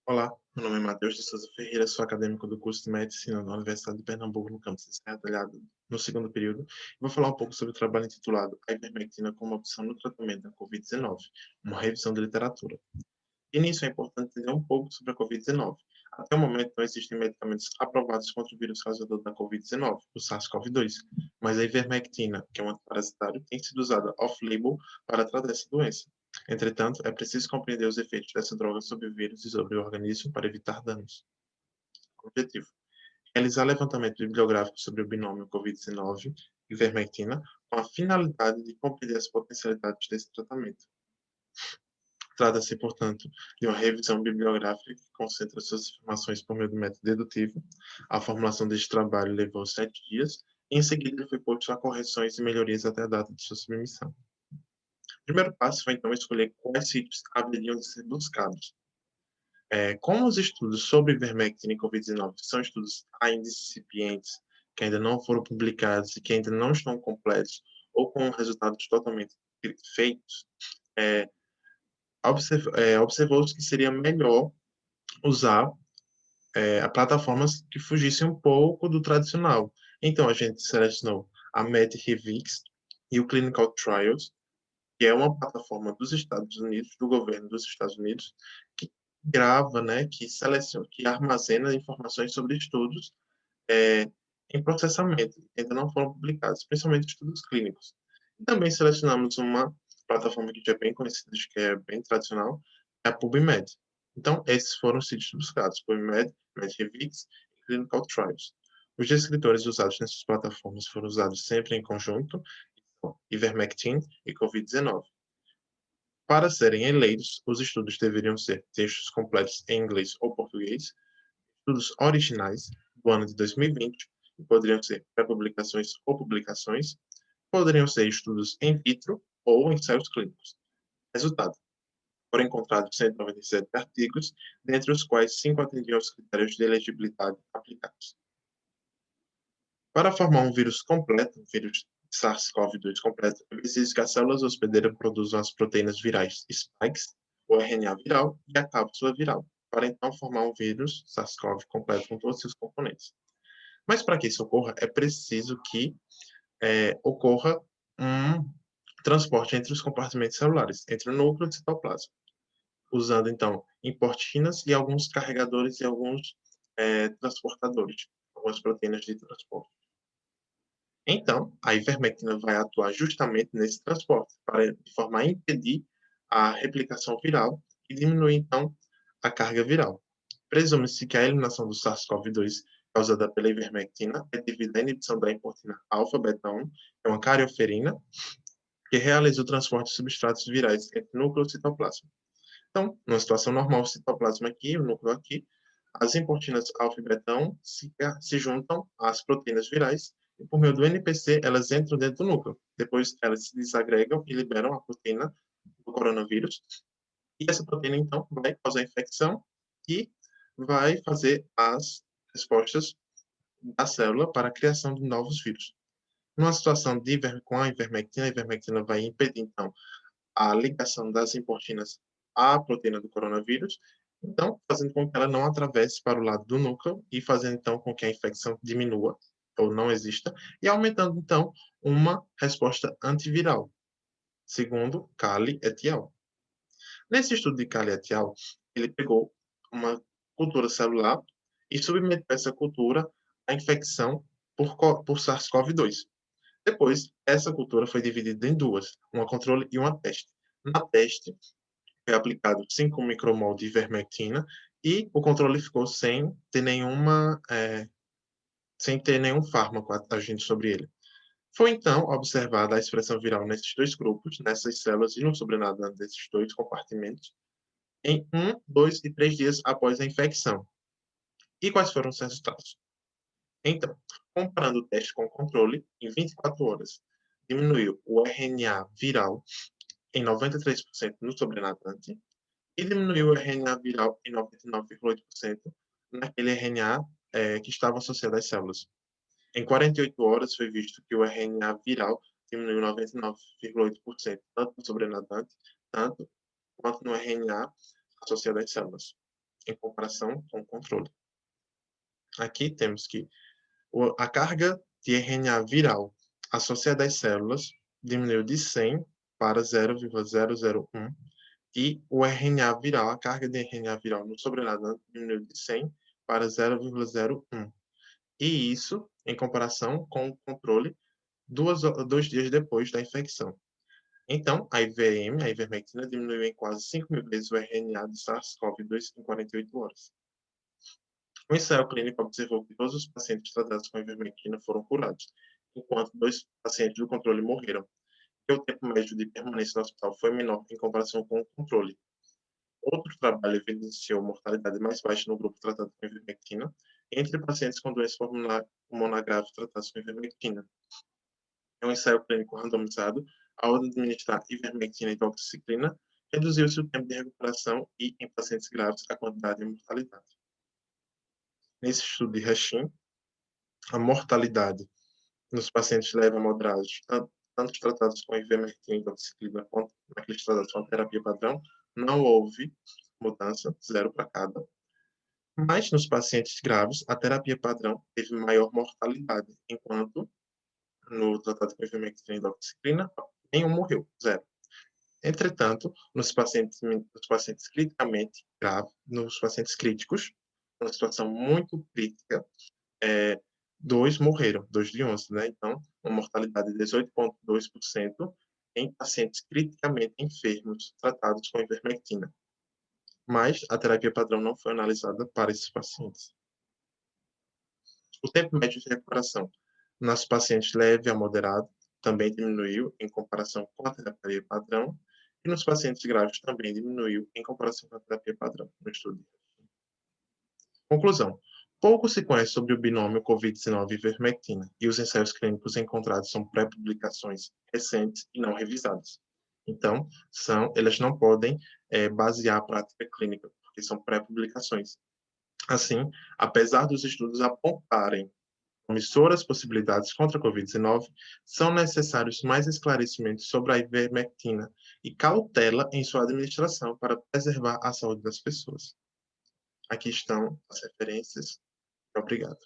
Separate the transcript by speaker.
Speaker 1: Olá, meu nome é Matheus de Souza Ferreira, sou acadêmico do curso de Medicina da Universidade de Pernambuco, no campus de Serra Talhada, no segundo período. Vou falar um pouco sobre o trabalho intitulado A Ivermectina como opção no tratamento da Covid-19, uma revisão de literatura. E nisso é importante entender um pouco sobre a Covid-19. Até o momento não existem medicamentos aprovados contra o vírus causador da Covid-19, o SARS-CoV-2, mas a ivermectina, que é um antiparasitário, tem sido usada off-label para tratar essa doença. Entretanto, é preciso compreender os efeitos dessa droga sobre o vírus e sobre o organismo para evitar danos. Objetivo: realizar levantamento bibliográfico sobre o binômio Covid-19 e ivermectina com a finalidade de compreender as potencialidades desse tratamento. Trata-se, portanto, de uma revisão bibliográfica que concentra suas informações por meio do método dedutivo. A formulação deste trabalho levou 7 dias e, em seguida, ele foi posto a correções e melhorias até a data de sua submissão. O primeiro passo foi, então, escolher quais sítios haveriam de ser buscados. Como os estudos sobre ivermectina e Covid-19 são estudos ainda incipientes, que ainda não foram publicados e que ainda não estão completos ou com resultados totalmente feitos, é, observou-se que seria melhor usar plataformas que fugissem um pouco do tradicional. Então, a gente selecionou a MedRevix e o Clinical Trials, que é uma plataforma dos Estados Unidos, do governo dos Estados Unidos, que grava, né, que seleciona, que armazena informações sobre estudos é, em processamento, que ainda não foram publicados, principalmente estudos clínicos. E também selecionamos uma plataforma que já é bem conhecida, que é bem tradicional, é a PubMed. Então, esses foram os sítios buscados, PubMed, MedRevix e Clinical Trials. Os descritores usados nessas plataformas foram usados sempre em conjunto, ivermectin e COVID-19. Para serem eleitos, os estudos deveriam ser textos completos em inglês ou português, estudos originais do ano de 2020, que poderiam ser pré-publicações ou publicações, poderiam ser estudos in vitro ou ensaios clínicos. Resultado: foram encontrados 197 artigos, dentre os quais 5 atendiam aos critérios de elegibilidade aplicados. Para formar um vírus completo, um vírus SARS-CoV-2 completo, é preciso que as células hospedeiras produzam as proteínas virais spikes, o RNA viral e a cápsula viral, para então formar um vírus SARS-CoV completo com todos os seus componentes. Mas para que isso ocorra, é preciso que ocorra um transporte entre os compartimentos celulares, entre o núcleo e o citoplasma, usando então importinas e alguns carregadores e alguns transportadores, algumas proteínas de transporte. Então, a ivermectina vai atuar justamente nesse transporte, para, de forma a impedir a replicação viral e diminuir, então, a carga viral. Presume-se que a eliminação do SARS-CoV-2 causada pela ivermectina é devido à inibição da importina alfa-beta 1, que é uma carioferina, que realiza o transporte de substratos virais entre núcleo e citoplasma. Então, numa situação normal, o citoplasma aqui, o núcleo aqui, as importinas alfa e beta 1 se juntam às proteínas virais e, por meio do NPC, elas entram dentro do núcleo. Depois, elas se desagregam e liberam a proteína do coronavírus. E essa proteína, então, vai causar infecção e vai fazer as respostas da célula para a criação de novos vírus. Numa situação com a ivermectina vai impedir, então, a ligação das importinas à proteína do coronavírus, então, fazendo com que ela não atravesse para o lado do núcleo e fazendo, então, com que a infecção diminua ou não exista, e aumentando, então, uma resposta antiviral, segundo Cali et al. Nesse estudo de Cali et al., ele pegou uma cultura celular e submeteu essa cultura à infecção por SARS-CoV-2. Depois, essa cultura foi dividida em duas, uma controle e uma teste. Na teste, foi aplicado 5 micromol de ivermectina e o controle ficou sem ter nenhum fármaco agindo sobre ele. Foi então observada a expressão viral nesses dois grupos, nessas células e no sobrenadante desses dois compartimentos, em 2 e 3 dias após a infecção. E quais foram os resultados? Então, comparando o teste com o controle, em 24 horas, diminuiu o RNA viral em 93% no sobrenadante e diminuiu o RNA viral em 99,8% naquele RNA que estava associado às células. Em 48 horas foi visto que o RNA viral diminuiu 99,8%, tanto no sobrenadante, tanto quanto no RNA associado às células. em comparação com o controle. Aqui temos que a carga de RNA viral associada às células diminuiu de 100 para 0,001 e o RNA viral, a carga de RNA viral no sobrenadante diminuiu de 100 para 0,01. E isso em comparação com o controle 2 dias depois da infecção. Então, a IVM, a ivermectina, diminuiu em quase 5.000 vezes o RNA de SARS-CoV-2 em 48 horas. O ensaio clínico observou que todos os pacientes tratados com ivermectina foram curados, enquanto 2 pacientes do controle morreram, e o tempo médio de permanência no hospital foi menor em comparação com o controle. Outro trabalho evidenciou mortalidade mais baixa no grupo tratado com ivermectina entre pacientes com doença pulmonar grave tratados com ivermectina. Em um ensaio clínico randomizado, ao administrar ivermectina e doxiciclina, reduziu-se o tempo de recuperação e, em pacientes graves, a quantidade de mortalidade. Nesse estudo de Hashim, a mortalidade nos pacientes leves a moderados, tanto tratados com ivermectina e doxiciclina quanto naqueles tratados com a terapia padrão, não houve mudança, 0 para cada. Mas nos pacientes graves, a terapia padrão teve maior mortalidade, enquanto no tratado com ivermectina e doxiciclina, nenhum morreu, 0. Entretanto, nos pacientes criticamente graves, nos pacientes críticos, uma situação muito crítica, 2 morreram, 2 de 11, né? Então, uma mortalidade de 18,2% em pacientes criticamente enfermos tratados com ivermectina. Mas a terapia padrão não foi analisada para esses pacientes. O tempo médio de recuperação nas pacientes leve a moderado também diminuiu em comparação com a terapia padrão, e nos pacientes graves também diminuiu em comparação com a terapia padrão no estudo. Conclusão. Pouco se conhece sobre o binômio COVID-19 e ivermectina, e os ensaios clínicos encontrados são pré-publicações recentes e não revisadas. Então, elas não podem basear a prática clínica, porque são pré-publicações. Assim, apesar dos estudos apontarem promissoras possibilidades contra a Covid-19, são necessários mais esclarecimentos sobre a ivermectina e cautela em sua administração para preservar a saúde das pessoas. Aqui estão as referências. Obrigado.